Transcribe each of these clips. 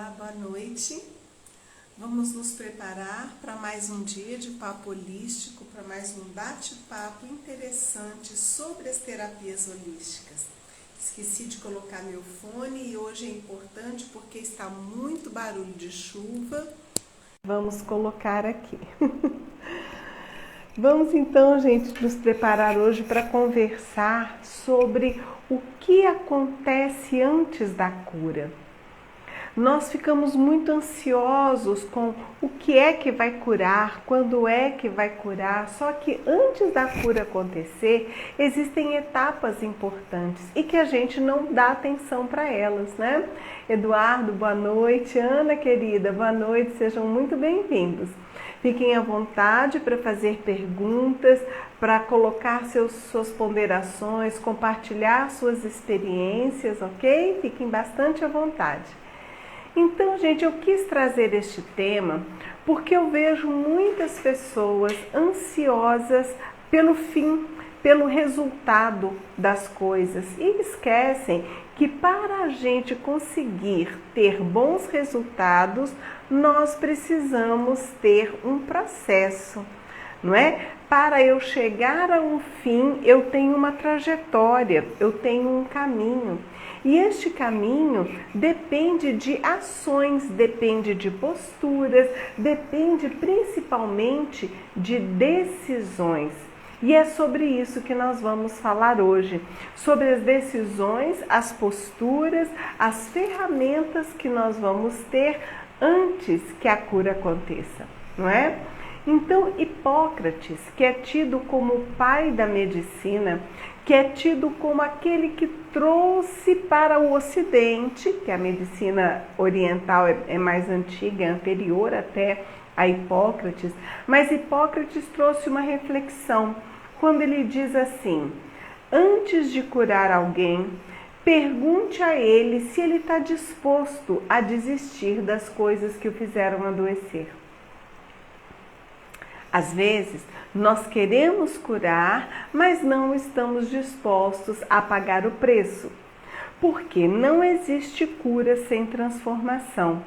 Olá, boa noite. Vamos nos preparar para mais um dia de papo holístico, para mais um bate-papo interessante sobre as terapias holísticas. Esqueci de colocar meu fone e hoje é importante porque está muito barulho de chuva. Vamos colocar aqui. Vamos então, gente, nos preparar hoje para conversar sobre o que acontece antes da cura. Nós ficamos muito ansiosos com o que é que vai curar, quando é que vai curar, só que antes da cura acontecer, existem etapas importantes e que a gente não dá atenção para elas, né? Eduardo, boa noite. Ana, querida, boa noite, sejam muito bem-vindos. Fiquem à vontade para fazer perguntas, para colocar suas ponderações, compartilhar suas experiências, ok? Fiquem bastante à vontade. Então, gente, eu quis trazer este tema porque eu vejo muitas pessoas ansiosas pelo fim, pelo resultado das coisas e esquecem que para a gente conseguir ter bons resultados, nós precisamos ter um processo, não é? Para eu chegar a um fim, eu tenho uma trajetória, eu tenho um caminho. E este caminho depende de ações, depende de posturas, depende principalmente de decisões. E é sobre isso que nós vamos falar hoje, sobre as decisões, as posturas, as ferramentas que nós vamos ter antes que a cura aconteça, não é? Então, Hipócrates, que é tido como o pai da medicina, que é tido como aquele que trouxe para o Ocidente, que a medicina oriental é mais antiga, é anterior até a Hipócrates, mas Hipócrates trouxe uma reflexão quando ele diz assim: antes de curar alguém, pergunte a ele se ele está disposto a desistir das coisas que o fizeram adoecer. Às vezes, nós queremos curar, mas não estamos dispostos a pagar o preço, porque não existe cura sem transformação.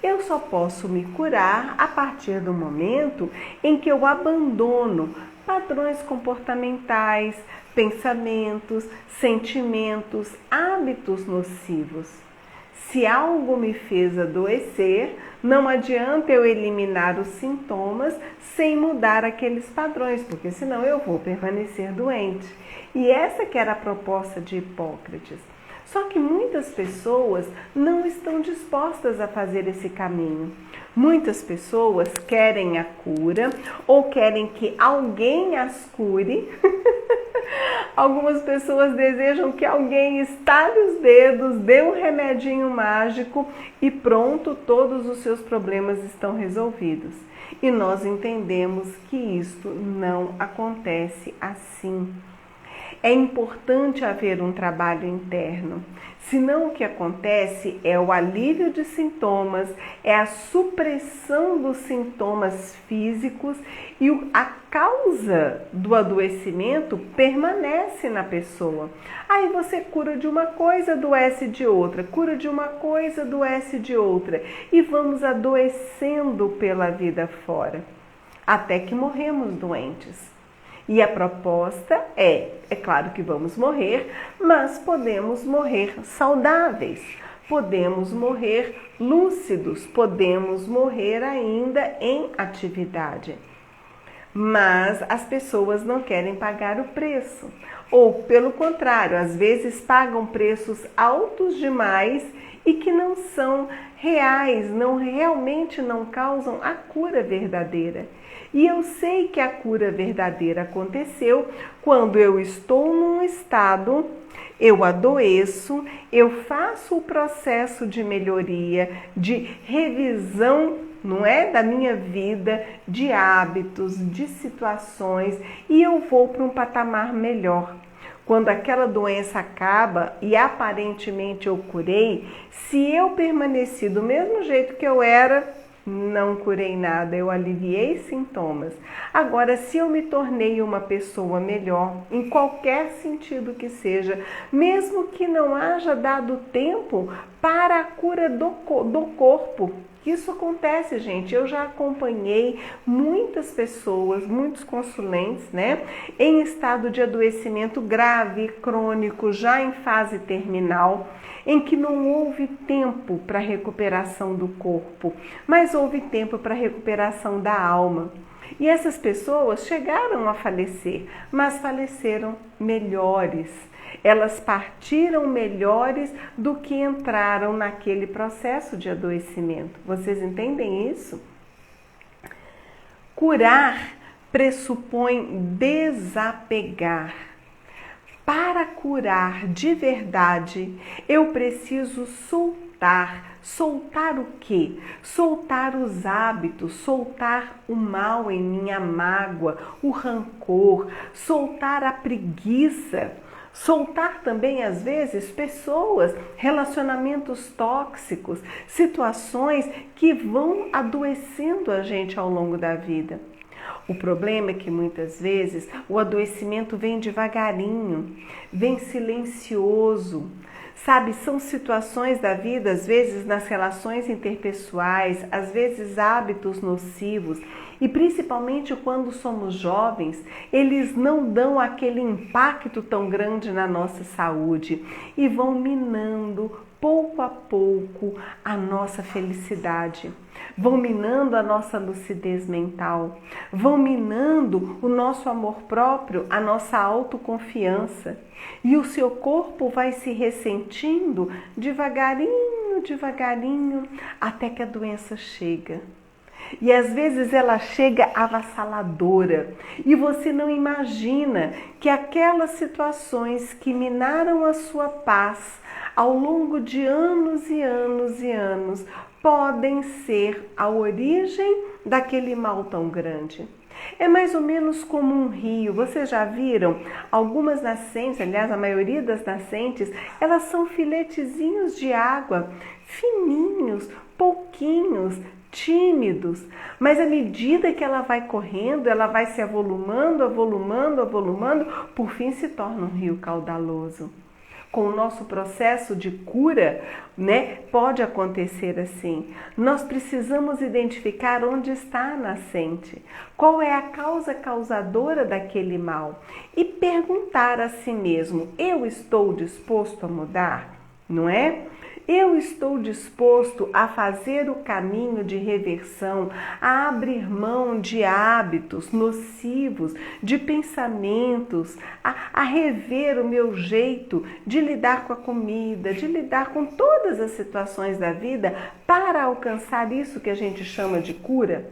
Eu só posso me curar a partir do momento em que eu abandono padrões comportamentais, pensamentos, sentimentos, hábitos nocivos. Se algo me fez adoecer, não adianta eu eliminar os sintomas sem mudar aqueles padrões, porque senão eu vou permanecer doente. E essa que era a proposta de Hipócrates. Só que muitas pessoas não estão dispostas a fazer esse caminho. Muitas pessoas querem a cura ou querem que alguém as cure. Algumas pessoas desejam que alguém estale os dedos, dê um remedinho mágico e pronto, todos os seus problemas estão resolvidos. E nós entendemos que isto não acontece assim. É importante haver um trabalho interno, senão o que acontece é o alívio de sintomas, é a supressão dos sintomas físicos e a causa do adoecimento permanece na pessoa. Aí você cura de uma coisa, adoece de outra, cura de uma coisa, adoece de outra e vamos adoecendo pela vida fora, até que morremos doentes. E a proposta é claro que vamos morrer, mas podemos morrer saudáveis, podemos morrer lúcidos, podemos morrer ainda em atividade. Mas as pessoas não querem pagar o preço, ou pelo contrário, às vezes pagam preços altos demais e que não são reais, realmente não causam a cura verdadeira. E eu sei que a cura verdadeira aconteceu quando eu estou num estado, eu adoeço, eu faço o processo de melhoria, de revisão, não é, da minha vida, de hábitos, de situações, e eu vou para um patamar melhor. Quando aquela doença acaba e aparentemente eu curei, se eu permaneci do mesmo jeito que eu era, não curei nada, eu aliviei sintomas. Agora, se eu me tornei uma pessoa melhor, em qualquer sentido que seja, mesmo que não haja dado tempo para a cura do corpo. Isso acontece, gente. Eu já acompanhei muitas pessoas, muitos consulentes, né, em estado de adoecimento grave, crônico, já em fase terminal, em que não houve tempo para recuperação do corpo, mas houve tempo para recuperação da alma. E essas pessoas chegaram a falecer, mas faleceram melhores. Elas partiram melhores do que entraram naquele processo de adoecimento. Vocês entendem isso? Curar pressupõe desapegar. Para curar de verdade, eu preciso soltar. Soltar o quê? Soltar os hábitos, soltar o mal em mim, a mágoa, o rancor, soltar a preguiça. Soltar também, às vezes, pessoas, relacionamentos tóxicos, situações que vão adoecendo a gente ao longo da vida. O problema é que muitas vezes o adoecimento vem devagarinho, vem silencioso. Sabe, são situações da vida, às vezes nas relações interpessoais, às vezes hábitos nocivos, e principalmente quando somos jovens, eles não dão aquele impacto tão grande na nossa saúde e vão minando pouco a pouco a nossa felicidade, vão minando a nossa lucidez mental, vão minando o nosso amor próprio, a nossa autoconfiança. E o seu corpo vai se ressentindo devagarinho, devagarinho, até que a doença chega. E às vezes ela chega avassaladora e você não imagina que aquelas situações que minaram a sua paz ao longo de anos e anos e anos podem ser a origem daquele mal tão grande. É mais ou menos como um rio. Vocês já viram? Algumas nascentes, aliás, a maioria das nascentes, elas são filetezinhos de água, fininhos, pouquinhos, tímidos, mas à medida que ela vai correndo, ela vai se avolumando, avolumando, avolumando, por fim se torna um rio caudaloso. Com o nosso processo de cura, né, pode acontecer assim. Nós precisamos identificar onde está a nascente, qual é a causa causadora daquele mal e perguntar a si mesmo: eu estou disposto a mudar? Não é? Eu estou disposto a fazer o caminho de reversão, a abrir mão de hábitos nocivos, de pensamentos, a rever o meu jeito de lidar com a comida, de lidar com todas as situações da vida para alcançar isso que a gente chama de cura?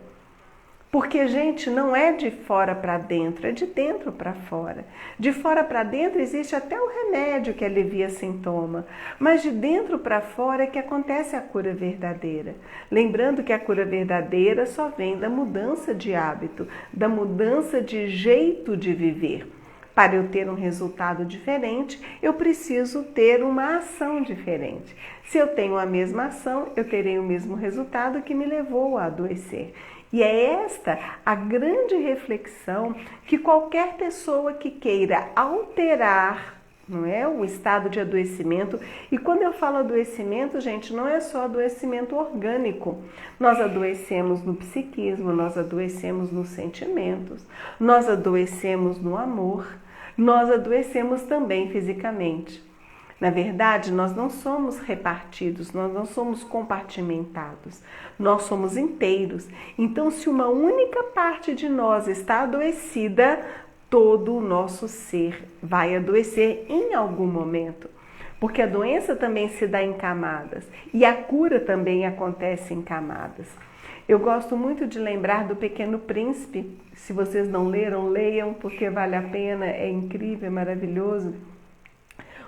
Porque, gente, não é de fora para dentro, é de dentro para fora. De fora para dentro existe até o remédio que alivia sintoma, mas de dentro para fora é que acontece a cura verdadeira. Lembrando que a cura verdadeira só vem da mudança de hábito, da mudança de jeito de viver. Para eu ter um resultado diferente, eu preciso ter uma ação diferente. Se eu tenho a mesma ação, eu terei o mesmo resultado que me levou a adoecer. E é esta a grande reflexão que qualquer pessoa que queira alterar, não é, o estado de adoecimento. E quando eu falo adoecimento, gente, não é só adoecimento orgânico. Nós adoecemos no psiquismo, nós adoecemos nos sentimentos, nós adoecemos no amor, nós adoecemos também fisicamente. Na verdade, nós não somos repartidos, nós não somos compartimentados, nós somos inteiros. Então, se uma única parte de nós está adoecida, todo o nosso ser vai adoecer em algum momento. Porque a doença também se dá em camadas e a cura também acontece em camadas. Eu gosto muito de lembrar do Pequeno Príncipe. Se vocês não leram, leiam, porque vale a pena, é incrível, é maravilhoso.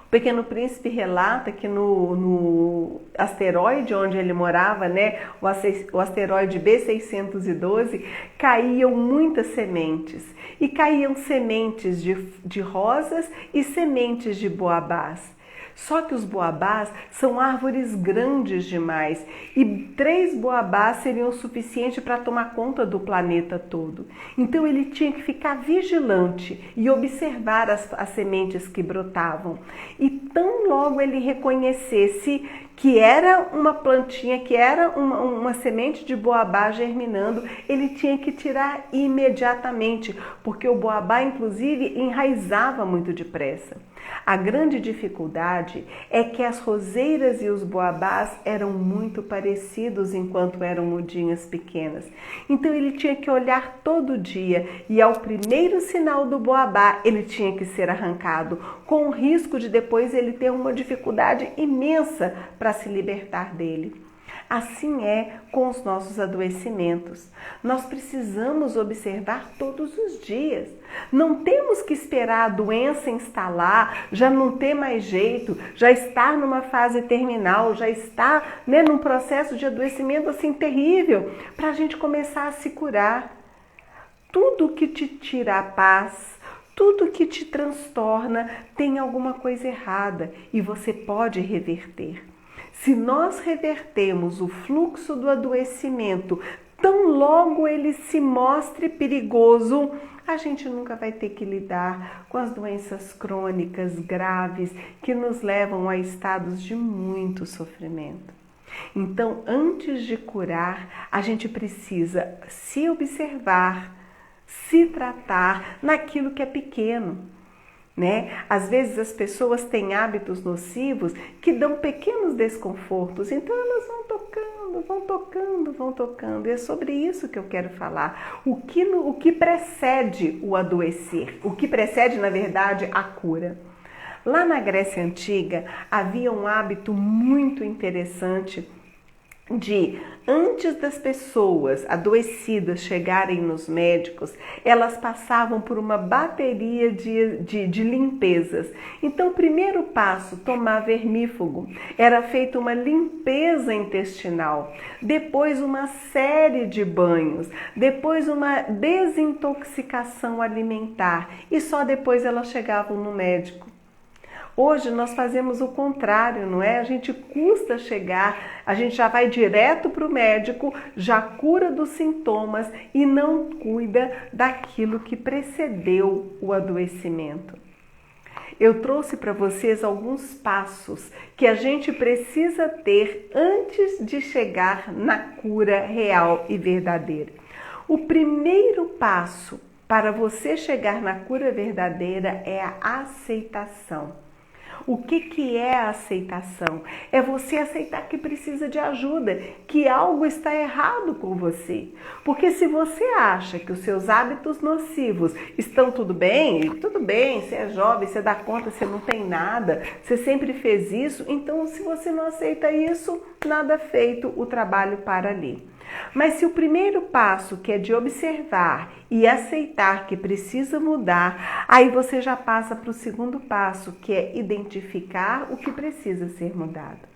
O Pequeno Príncipe relata que no asteroide onde ele morava, né, o asteroide B612, caíam muitas sementes. E caíam sementes de rosas e sementes de boabás. Só que os boabás são árvores grandes demais e 3 boabás seriam suficientes para tomar conta do planeta todo. Então ele tinha que ficar vigilante e observar as sementes que brotavam. E tão logo ele reconhecesse que era uma plantinha, que era uma semente de boabá germinando, ele tinha que tirar imediatamente, porque o boabá, inclusive, enraizava muito depressa. A grande dificuldade é que as roseiras e os boabás eram muito parecidos enquanto eram mudinhas pequenas. Então ele tinha que olhar todo dia e ao primeiro sinal do boabá ele tinha que ser arrancado, com o risco de depois ele ter uma dificuldade imensa para se libertar dele. Assim é com os nossos adoecimentos. Nós precisamos observar todos os dias. Não temos que esperar a doença instalar, já não ter mais jeito, já estar numa fase terminal, já estar num processo de adoecimento assim terrível, para a gente começar a se curar. Tudo que te tira a paz, tudo que te transtorna tem alguma coisa errada e você pode reverter. Se nós revertermos o fluxo do adoecimento, tão logo ele se mostre perigoso, a gente nunca vai ter que lidar com as doenças crônicas graves que nos levam a estados de muito sofrimento. Então, antes de curar, a gente precisa se observar, se tratar naquilo que é pequeno. Às vezes as pessoas têm hábitos nocivos que dão pequenos desconfortos, então elas vão tocando. E é sobre isso que eu quero falar. O que precede o adoecer? O que precede, na verdade, a cura? Lá na Grécia Antiga havia um hábito muito interessante de, antes das pessoas adoecidas chegarem nos médicos, elas passavam por uma bateria de limpezas. Então, o primeiro passo, tomar vermífugo, era feita uma limpeza intestinal, depois uma série de banhos, depois uma desintoxicação alimentar e só depois elas chegavam no médico. Hoje nós fazemos o contrário, não é? A gente custa chegar, a gente já vai direto para o médico, já cura dos sintomas e não cuida daquilo que precedeu o adoecimento. Eu trouxe para vocês alguns passos que a gente precisa ter antes de chegar na cura real e verdadeira. O primeiro passo para você chegar na cura verdadeira é a aceitação. O que é a aceitação? É você aceitar que precisa de ajuda, que algo está errado com você. Porque se você acha que os seus hábitos nocivos estão tudo bem, você é jovem, você dá conta, você não tem nada, você sempre fez isso, então se você não aceita isso, nada feito, o trabalho para ali. Mas se o primeiro passo, que é de observar e aceitar que precisa mudar, aí você já passa para o segundo passo, que é identificar o que precisa ser mudado.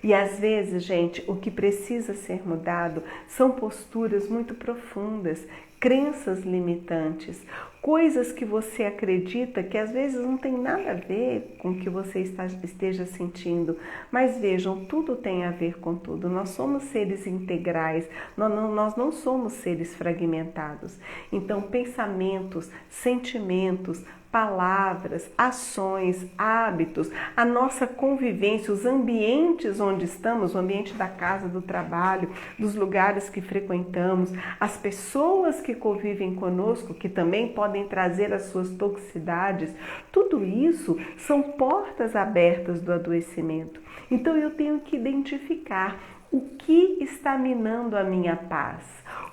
E às vezes, gente, o que precisa ser mudado são posturas muito profundas, crenças limitantes, coisas que você acredita que às vezes não tem nada a ver com o que você esteja sentindo. Mas vejam, tudo tem a ver com tudo. Nós somos seres integrais, nós não somos seres fragmentados. Então, pensamentos, sentimentos, palavras, ações, hábitos, a nossa convivência, os ambientes onde estamos, o ambiente da casa, do trabalho, dos lugares que frequentamos, as pessoas que convivem conosco, que também podem trazer as suas toxicidades, tudo isso são portas abertas do adoecimento. Então eu tenho que identificar o que está minando a minha paz,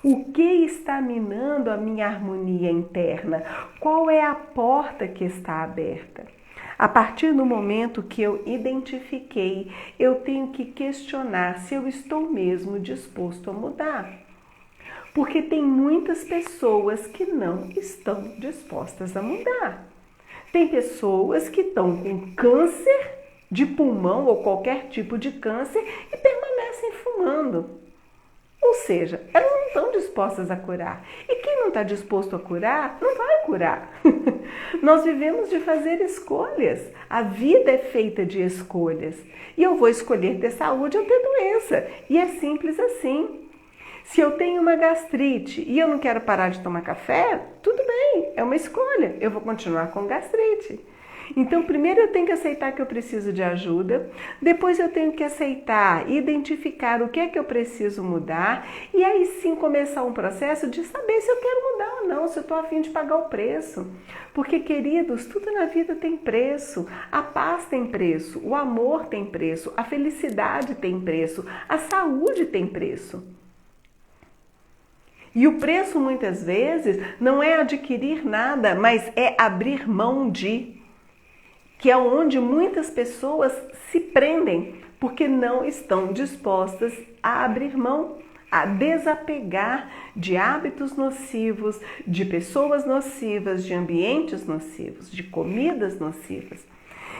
o que está minando a minha harmonia interna, qual é a porta que está aberta. A partir do momento que eu identifiquei, eu tenho que questionar se eu estou mesmo disposto a mudar. Porque tem muitas pessoas que não estão dispostas a mudar. Tem pessoas que estão com câncer de pulmão ou qualquer tipo de câncer e permanecem fumando. Ou seja, elas não estão dispostas a curar. E quem não está disposto a curar, não vai curar. Nós vivemos de fazer escolhas. A vida é feita de escolhas. E eu vou escolher ter saúde ou ter doença. E é simples assim. Se eu tenho uma gastrite e eu não quero parar de tomar café, tudo bem, é uma escolha. Eu vou continuar com gastrite. Então, primeiro eu tenho que aceitar que eu preciso de ajuda, depois eu tenho que aceitar, identificar o que é que eu preciso mudar e aí sim começar um processo de saber se eu quero mudar ou não, se eu estou a fim de pagar o preço. Porque, queridos, tudo na vida tem preço. A paz tem preço, o amor tem preço, a felicidade tem preço, a saúde tem preço. E o preço, muitas vezes, não é adquirir nada, mas é abrir mão de, que é onde muitas pessoas se prendem, porque não estão dispostas a abrir mão, a desapegar de hábitos nocivos, de pessoas nocivas, de ambientes nocivos, de comidas nocivas.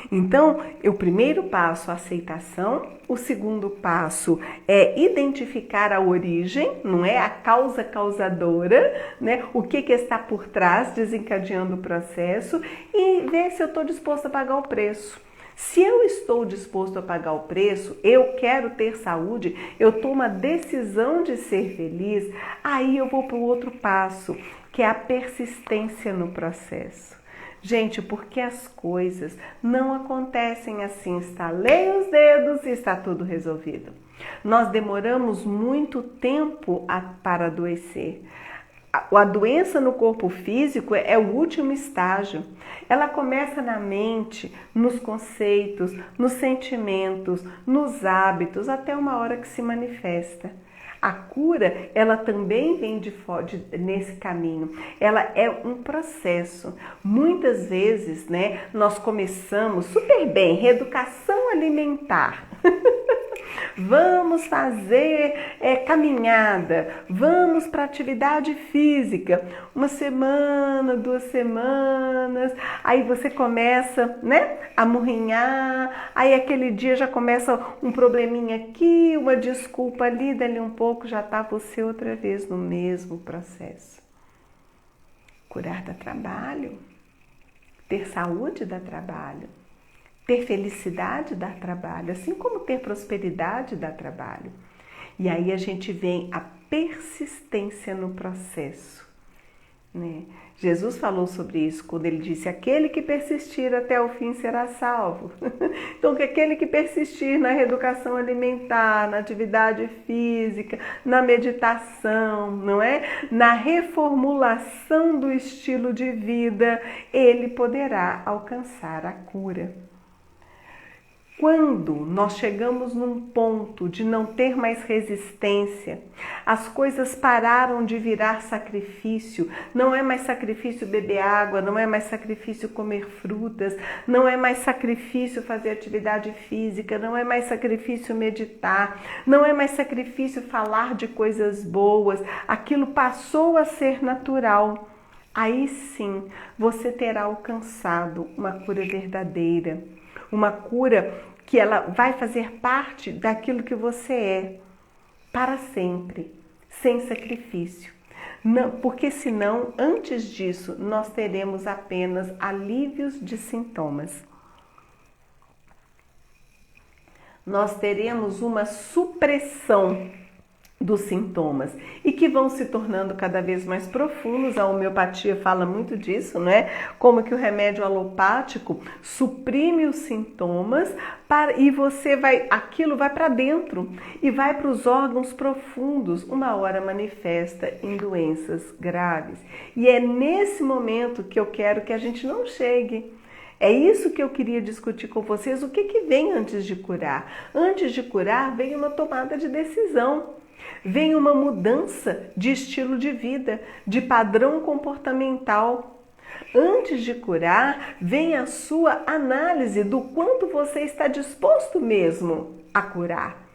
Então, o primeiro passo, a aceitação. O segundo passo é identificar a origem, não é a causa causadora, né? O que está por trás, desencadeando o processo, e ver se eu estou disposto a pagar o preço. Se eu estou disposto a pagar o preço, eu quero ter saúde, eu tomo a decisão de ser feliz, aí eu vou para o outro passo, que é a persistência no processo. Gente, porque as coisas não acontecem assim, estalei os dedos e está tudo resolvido. Nós demoramos muito tempo para adoecer. A doença no corpo físico é o último estágio. Ela começa na mente, nos conceitos, nos sentimentos, nos hábitos, até uma hora que se manifesta. A cura, ela também vem nesse caminho. Ela é um processo. Muitas vezes, né, nós começamos super bem, reeducação alimentar. Vamos fazer caminhada, vamos para atividade física, 1 semana, 2 semanas, aí você começa, né, a murrinhar, aí aquele dia já começa um probleminha aqui, uma desculpa ali, dali um pouco já está você outra vez no mesmo processo. Curar dá trabalho, ter saúde dá trabalho. Ter felicidade dá trabalho, assim como ter prosperidade dá trabalho. E aí a gente vem a persistência no processo, né? Jesus falou sobre isso quando ele disse: aquele que persistir até o fim será salvo. Então, que aquele que persistir na reeducação alimentar, na atividade física, na meditação, não é? Na reformulação do estilo de vida, ele poderá alcançar a cura. Quando nós chegamos num ponto de não ter mais resistência, as coisas pararam de virar sacrifício, não é mais sacrifício beber água, não é mais sacrifício comer frutas, não é mais sacrifício fazer atividade física, não é mais sacrifício meditar, não é mais sacrifício falar de coisas boas, aquilo passou a ser natural. Aí sim você terá alcançado uma cura verdadeira. Uma cura que ela vai fazer parte daquilo que você é, para sempre, sem sacrifício. Não, porque senão, antes disso, nós teremos apenas alívios de sintomas. Nós teremos uma supressão dos sintomas e que vão se tornando cada vez mais profundos. A homeopatia fala muito disso, não é? Como que o remédio alopático suprime os sintomas e aquilo vai para dentro e vai para os órgãos profundos, uma hora manifesta em doenças graves. E é nesse momento que eu quero que a gente não chegue. É isso que eu queria discutir com vocês. O que vem antes de curar? Antes de curar, vem uma tomada de decisão. Vem uma mudança de estilo de vida, de padrão comportamental. Antes de curar, vem a sua análise do quanto você está disposto mesmo a curar.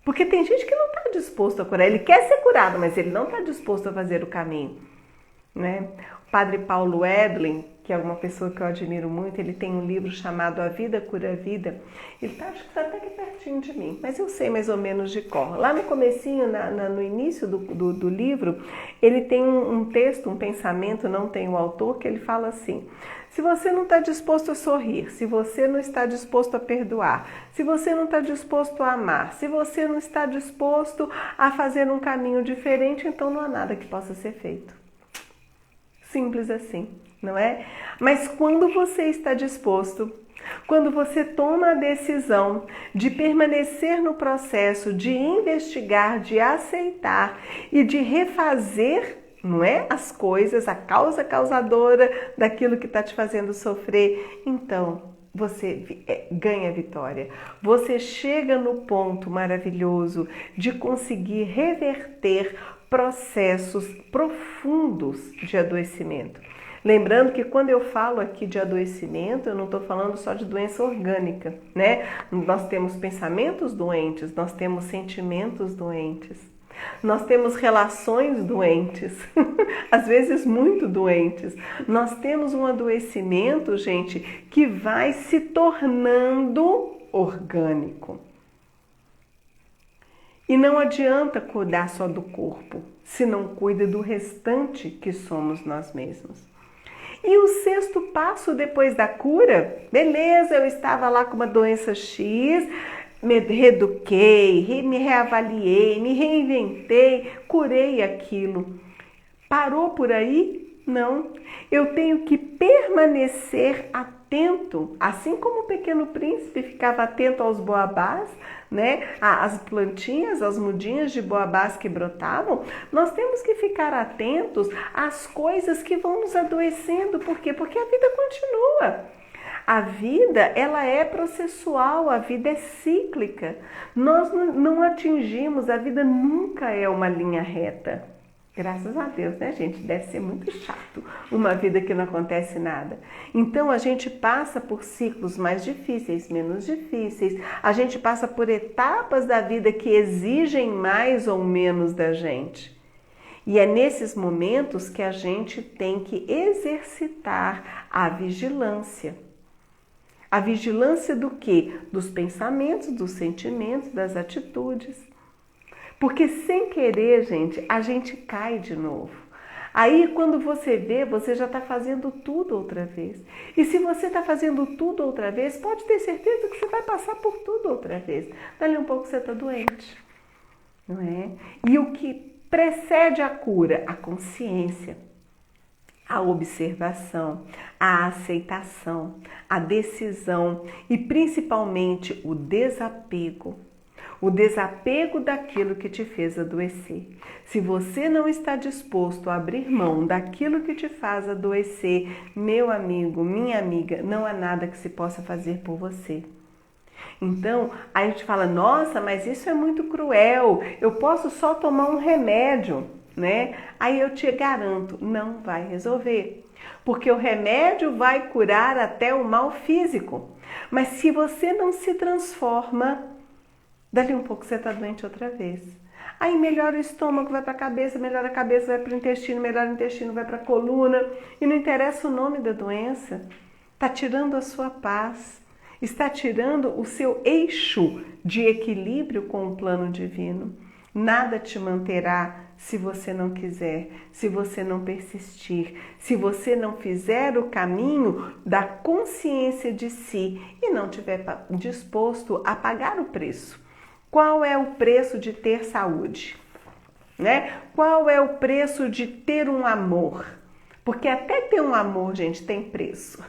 Porque tem gente que não está disposto a curar. Ele quer ser curado, mas ele não está disposto a fazer o caminho, né? O padre Paulo Edlin, que é uma pessoa que eu admiro muito, ele tem um livro chamado A Vida Cura a Vida. Ele acho que está até aqui pertinho de mim, mas eu sei mais ou menos de cor. Lá no comecinho, no início do livro, ele tem um texto, um pensamento, não tem o autor, que ele fala assim: se você não está disposto a sorrir, se você não está disposto a perdoar, se você não está disposto a amar, se você não está disposto a fazer um caminho diferente, então não há nada que possa ser feito. Simples assim. não é? Mas quando você está disposto, quando você toma a decisão de permanecer no processo, de investigar, de aceitar e de refazer, não é? As coisas, a causa causadora daquilo que está te fazendo sofrer, então você ganha vitória. Você chega no ponto maravilhoso de conseguir reverter processos profundos de adoecimento. Lembrando que quando eu falo aqui de adoecimento, eu não estou falando só de doença orgânica, né? Nós temos pensamentos doentes, nós temos sentimentos doentes, nós temos relações doentes, às vezes muito doentes. Nós temos um adoecimento, gente, que vai se tornando orgânico. E não adianta cuidar só do corpo, se não cuida do restante que somos nós mesmos. E o sexto passo depois da cura, beleza, eu estava lá com uma doença X, me reeduquei, me reavaliei, me reinventei, curei aquilo. Parou por aí? Não. Eu tenho que permanecer atento, assim como o Pequeno Príncipe ficava atento aos boabás, né? As plantinhas, as mudinhas de boabás que brotavam, nós temos que ficar atentos às coisas que vão nos adoecendo. Por quê? Porque a vida continua. A vida, ela é processual, a vida é cíclica. Nós não atingimos, a vida nunca é uma linha reta. Graças a Deus, né, gente? Deve ser muito chato uma vida que não acontece nada. Então, a gente passa por ciclos mais difíceis, menos difíceis. A gente passa por etapas da vida que exigem mais ou menos da gente. E é nesses momentos que a gente tem que exercitar a vigilância. A vigilância do quê? Dos pensamentos, dos sentimentos, das atitudes. Porque sem querer, gente, a gente cai de novo. Aí quando você vê, você já está fazendo tudo outra vez. E se você está fazendo tudo outra vez, pode ter certeza que você vai passar por tudo outra vez. Dali um pouco você está doente, não é? E o que precede a cura? A consciência, a observação, a aceitação, a decisão e principalmente o desapego. O desapego daquilo que te fez adoecer. Se você não está disposto a abrir mão daquilo que te faz adoecer, meu amigo, minha amiga, não há nada que se possa fazer por você. Então, aí a gente fala, nossa, mas isso é muito cruel, eu posso só tomar um remédio, né? Aí eu te garanto, não vai resolver. Porque o remédio vai curar até o mal físico. Mas se você não se transforma, dali um pouco você está doente outra vez. Aí melhora o estômago, vai para a cabeça, melhora a cabeça, vai para o intestino, melhora o intestino, vai para a coluna. E não interessa o nome da doença. Está tirando a sua paz. Está tirando o seu eixo de equilíbrio com o plano divino. Nada te manterá se você não quiser, se você não persistir, se você não fizer o caminho da consciência de si e não estiver disposto a pagar o preço. Qual é o preço de ter saúde? Né? Qual é o preço de ter um amor? Porque até ter um amor, gente, tem preço.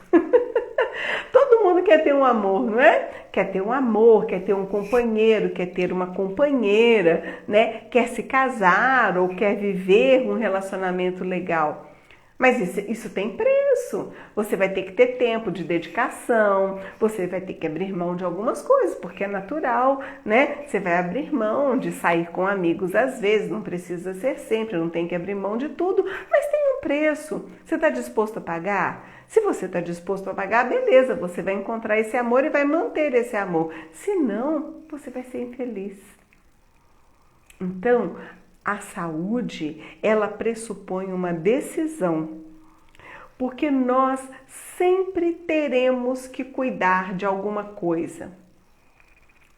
Todo mundo quer ter um amor, não é? Quer ter um amor, quer ter um companheiro, quer ter uma companheira, né? Quer se casar ou quer viver um relacionamento legal. Mas isso tem preço. Você vai ter que ter tempo de dedicação, você vai ter que abrir mão de algumas coisas, porque é natural, né? Você vai abrir mão de sair com amigos às vezes, não precisa ser sempre, não tem que abrir mão de tudo, mas tem um preço. Você está disposto a pagar? Se você está disposto a pagar, beleza, você vai encontrar esse amor e vai manter esse amor. Se não, você vai ser infeliz. Então, a saúde, ela pressupõe uma decisão, porque nós sempre teremos que cuidar de alguma coisa.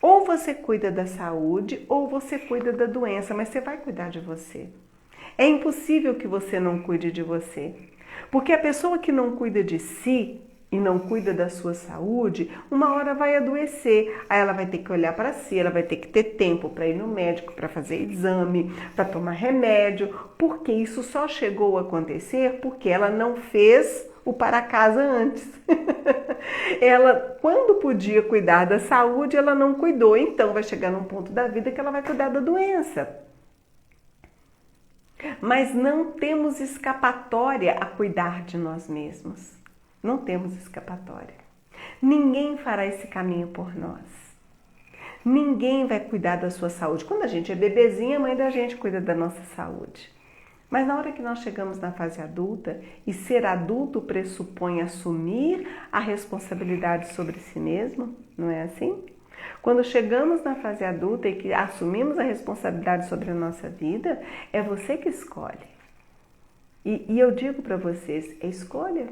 Ou você cuida da saúde, ou você cuida da doença, mas você vai cuidar de você. É impossível que você não cuide de você, porque a pessoa que não cuida de si e não cuida da sua saúde, uma hora vai adoecer. Aí ela vai ter que olhar para si, ela vai ter que ter tempo para ir no médico, para fazer exame, para tomar remédio, porque isso só chegou a acontecer porque ela não fez o para casa antes. Ela, quando podia cuidar da saúde, ela não cuidou. Então vai chegar num ponto da vida que ela vai cuidar da doença. Mas não temos escapatória a cuidar de nós mesmos. Não temos escapatória. Ninguém fará esse caminho por nós. Ninguém vai cuidar da sua saúde. Quando a gente é bebezinha, a mãe da gente cuida da nossa saúde. Mas na hora que nós chegamos na fase adulta, e ser adulto pressupõe assumir a responsabilidade sobre si mesmo, não é assim? Quando chegamos na fase adulta e que assumimos a responsabilidade sobre a nossa vida, é você que escolhe. E eu digo para vocês, é escolha.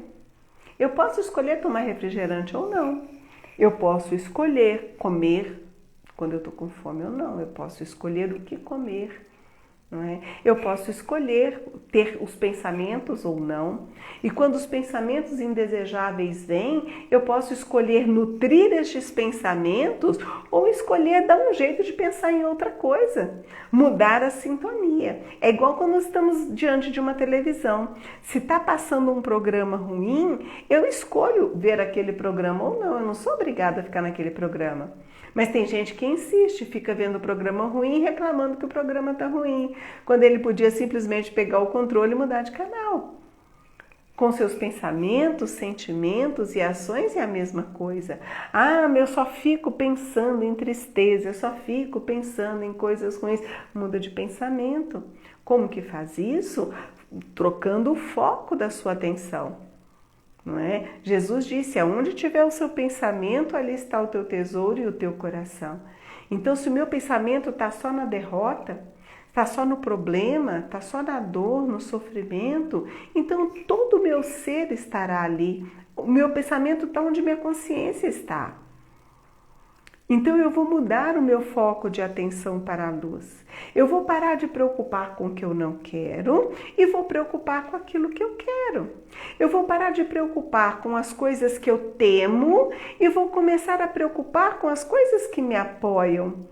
Eu posso escolher tomar refrigerante ou não. Eu posso escolher comer quando eu estou com fome ou não. Eu posso escolher o que comer. Não é? Eu posso escolher ter os pensamentos ou não. E quando os pensamentos indesejáveis vêm, eu posso escolher nutrir estes pensamentos ou escolher dar um jeito de pensar em outra coisa. Mudar a sintonia. É igual quando estamos diante de uma televisão. Se está passando um programa ruim, eu escolho ver aquele programa ou não. Eu não sou obrigada a ficar naquele programa. Mas tem gente que insiste, fica vendo o programa ruim e reclamando que o programa está ruim, quando ele podia simplesmente pegar o controle e mudar de canal. Com seus pensamentos, sentimentos e ações é a mesma coisa. Ah, eu só fico pensando em tristeza, eu só fico pensando em coisas ruins. Muda de pensamento. Como que faz isso? Trocando o foco da sua atenção. Não é? Jesus disse, aonde tiver o seu pensamento, ali está o teu tesouro e o teu coração. Então, se o meu pensamento está só na derrota, está só no problema, está só na dor, no sofrimento, então todo o meu ser estará ali. O meu pensamento está onde minha consciência está. Então eu vou mudar o meu foco de atenção para a luz. Eu vou parar de preocupar com o que eu não quero e vou preocupar com aquilo que eu quero. Eu vou parar de preocupar com as coisas que eu temo e vou começar a preocupar com as coisas que me apoiam.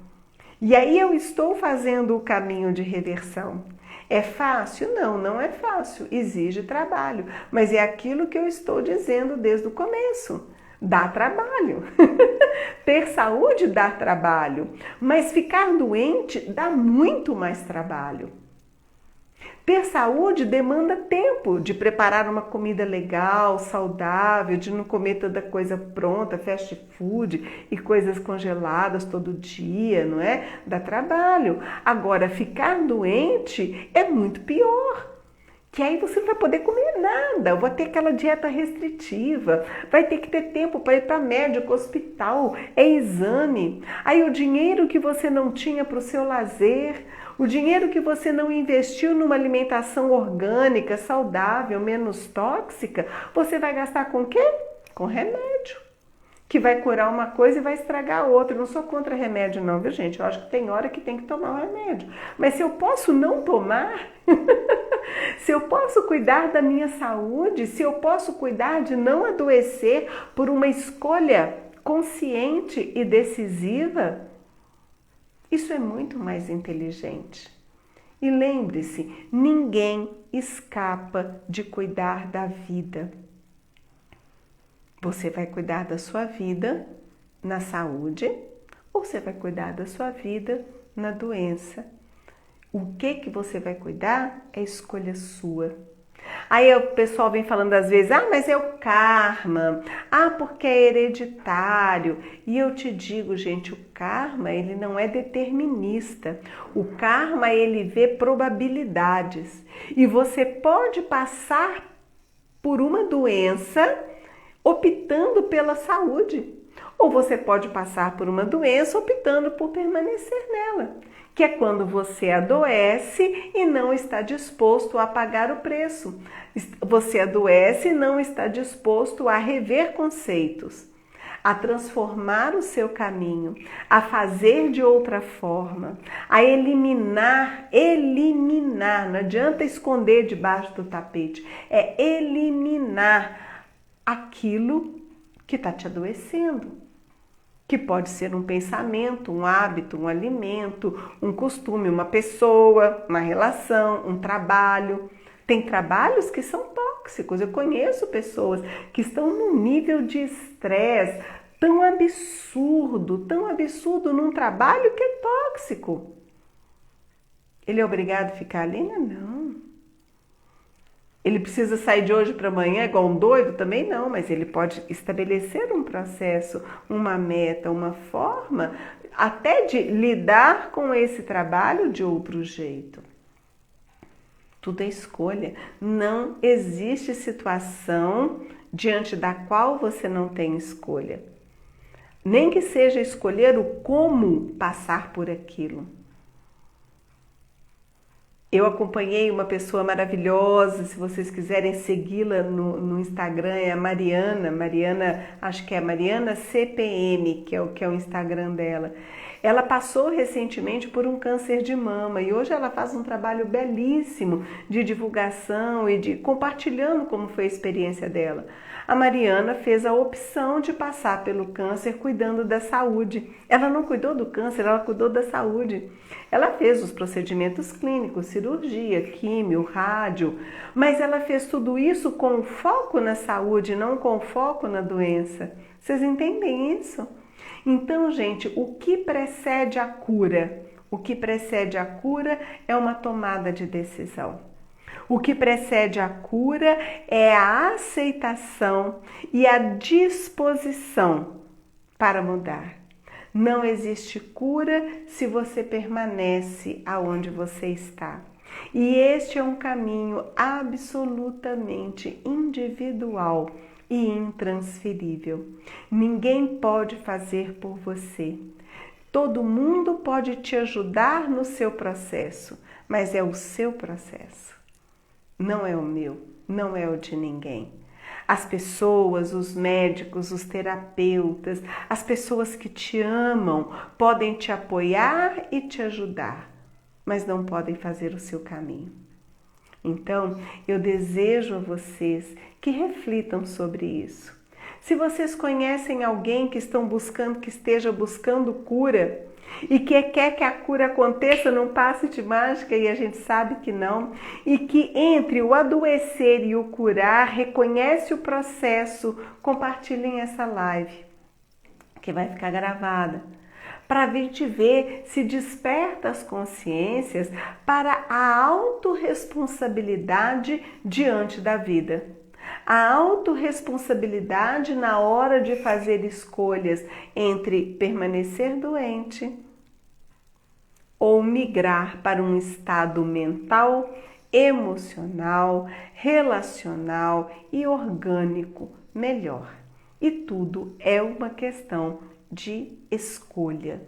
E aí eu estou fazendo o caminho de reversão. É fácil? Não, não é fácil. Exige trabalho. Mas é aquilo que eu estou dizendo desde o começo. Dá trabalho. Ter saúde dá trabalho, mas ficar doente dá muito mais trabalho. Ter saúde demanda tempo de preparar uma comida legal, saudável, de não comer toda coisa pronta, fast food e coisas congeladas todo dia, não é? Dá trabalho. Agora, ficar doente é muito pior. Que aí você não vai poder comer nada, vai ter aquela dieta restritiva, vai ter que ter tempo para ir para médico, hospital, é exame. Aí o dinheiro que você não tinha para o seu lazer, o dinheiro que você não investiu numa alimentação orgânica, saudável, menos tóxica, você vai gastar com o quê? Com remédio. Que vai curar uma coisa e vai estragar a outra. Eu não sou contra remédio não, viu gente? Eu acho que tem hora que tem que tomar o remédio. Mas se eu posso não tomar, se eu posso cuidar da minha saúde, se eu posso cuidar de não adoecer por uma escolha consciente e decisiva, isso é muito mais inteligente. E lembre-se, ninguém escapa de cuidar da vida. Você vai cuidar da sua vida na saúde ou você vai cuidar da sua vida na doença? O que você vai cuidar é escolha sua. Aí o pessoal vem falando às vezes, mas é o karma, porque é hereditário. E eu te digo, gente, o karma ele não é determinista. O karma ele vê probabilidades. E você pode passar por uma doença optando pela saúde. Ou você pode passar por uma doença optando por permanecer nela, que é quando você adoece e não está disposto a pagar o preço. Você adoece e não está disposto a rever conceitos, a transformar o seu caminho, a fazer de outra forma, a eliminar, não adianta esconder debaixo do tapete, é eliminar aquilo que está te adoecendo, que pode ser um pensamento, um hábito, um alimento, um costume, uma pessoa, uma relação, um trabalho. Tem trabalhos que são tóxicos. tóxicos. Eu conheço pessoas que estão num nível de estresse tão absurdo num trabalho que é tóxico. Ele é obrigado a ficar ali? Não. Ele precisa sair de hoje para amanhã igual um doido? Também não, mas ele pode estabelecer um processo, uma meta, uma forma até de lidar com esse trabalho de outro jeito. Tudo é escolha. Não existe situação diante da qual você não tem escolha. Nem que seja escolher o como passar por aquilo. Eu acompanhei uma pessoa maravilhosa, se vocês quiserem segui-la no Instagram, é a Mariana, acho que é a Mariana CPM, que é o Instagram dela. Ela passou recentemente por um câncer de mama e hoje ela faz um trabalho belíssimo de divulgação e de compartilhando como foi a experiência dela. A Mariana fez a opção de passar pelo câncer cuidando da saúde. Ela não cuidou do câncer, ela cuidou da saúde. Ela fez os procedimentos clínicos, cirurgia, químio, rádio, mas ela fez tudo isso com foco na saúde, não com foco na doença. Vocês entendem isso? Então, gente, o que precede a cura? O que precede a cura é uma tomada de decisão. O que precede a cura é a aceitação e a disposição para mudar. Não existe cura se você permanece aonde você está. E este é um caminho absolutamente individual e intransferível. Ninguém pode fazer por você. Todo mundo pode te ajudar no seu processo, mas é o seu processo. Não é o meu, não é o de ninguém. As pessoas, os médicos, os terapeutas, as pessoas que te amam podem te apoiar e te ajudar, mas não podem fazer o seu caminho. Então, eu desejo a vocês que reflitam sobre isso. Se vocês conhecem alguém que esteja buscando cura e que quer que a cura aconteça num passe de mágica e a gente sabe que não, e que entre o adoecer e o curar reconhece o processo, compartilhem essa live, que vai ficar gravada, para a gente ver se desperta as consciências para a autorresponsabilidade diante da vida. A autorresponsabilidade na hora de fazer escolhas entre permanecer doente ou migrar para um estado mental, emocional, relacional e orgânico melhor. E tudo é uma questão de escolha.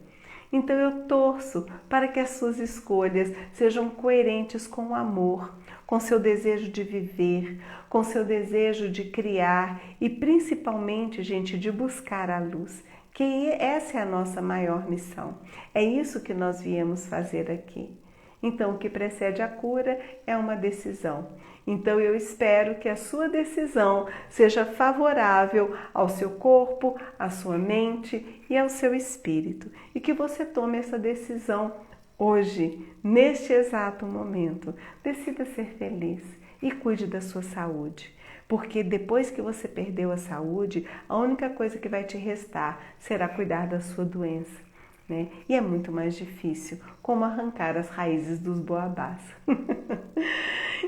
Então eu torço para que as suas escolhas sejam coerentes com o amor, com seu desejo de viver, com seu desejo de criar e principalmente, gente, de buscar a luz, que essa é a nossa maior missão. É isso que nós viemos fazer aqui. Então, o que precede a cura é uma decisão. Então, eu espero que a sua decisão seja favorável ao seu corpo, à sua mente e ao seu espírito. E que você tome essa decisão hoje, neste exato momento. Decida ser feliz e cuide da sua saúde. Porque depois que você perdeu a saúde, a única coisa que vai te restar será cuidar da sua doença. Né? E é muito mais difícil, como arrancar as raízes dos boabás.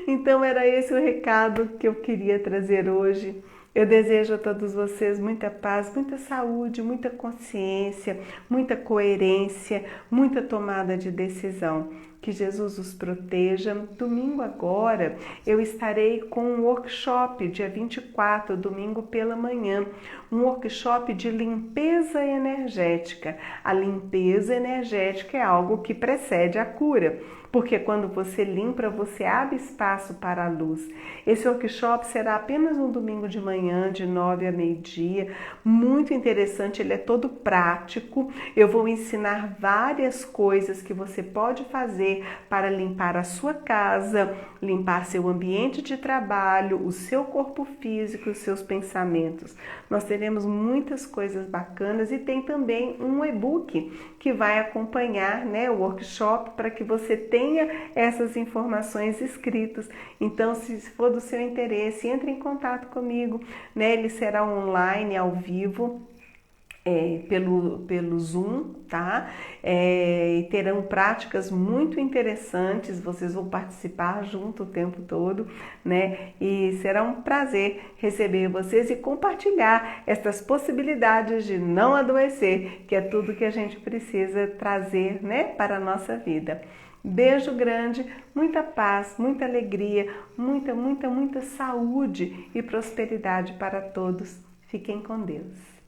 Então era esse o recado que eu queria trazer hoje. Eu desejo a todos vocês muita paz, muita saúde, muita consciência, muita coerência, muita tomada de decisão. Que Jesus os proteja. Domingo agora eu estarei com um workshop, dia 24, domingo pela manhã, um workshop de limpeza energética. A limpeza energética é algo que precede a cura, porque quando você limpa, você abre espaço para a luz. Esse workshop será apenas um domingo de manhã, de 9 a meio-dia, muito interessante, ele é todo prático. Eu vou ensinar várias coisas que você pode fazer fazer para limpar a sua casa, limpar seu ambiente de trabalho, o seu corpo físico, os seus pensamentos. Nós teremos muitas coisas bacanas e tem também um e-book que vai acompanhar, né, o workshop para que você tenha essas informações escritas. Então, se for do seu interesse, entre em contato comigo, né? Ele será online, ao vivo, pelo Zoom, tá? E terão práticas muito interessantes, vocês vão participar junto o tempo todo, né? E será um prazer receber vocês e compartilhar essas possibilidades de não adoecer, que é tudo que a gente precisa trazer, né, para a nossa vida. Beijo grande, muita paz, muita alegria, muita saúde e prosperidade para todos. Fiquem com Deus.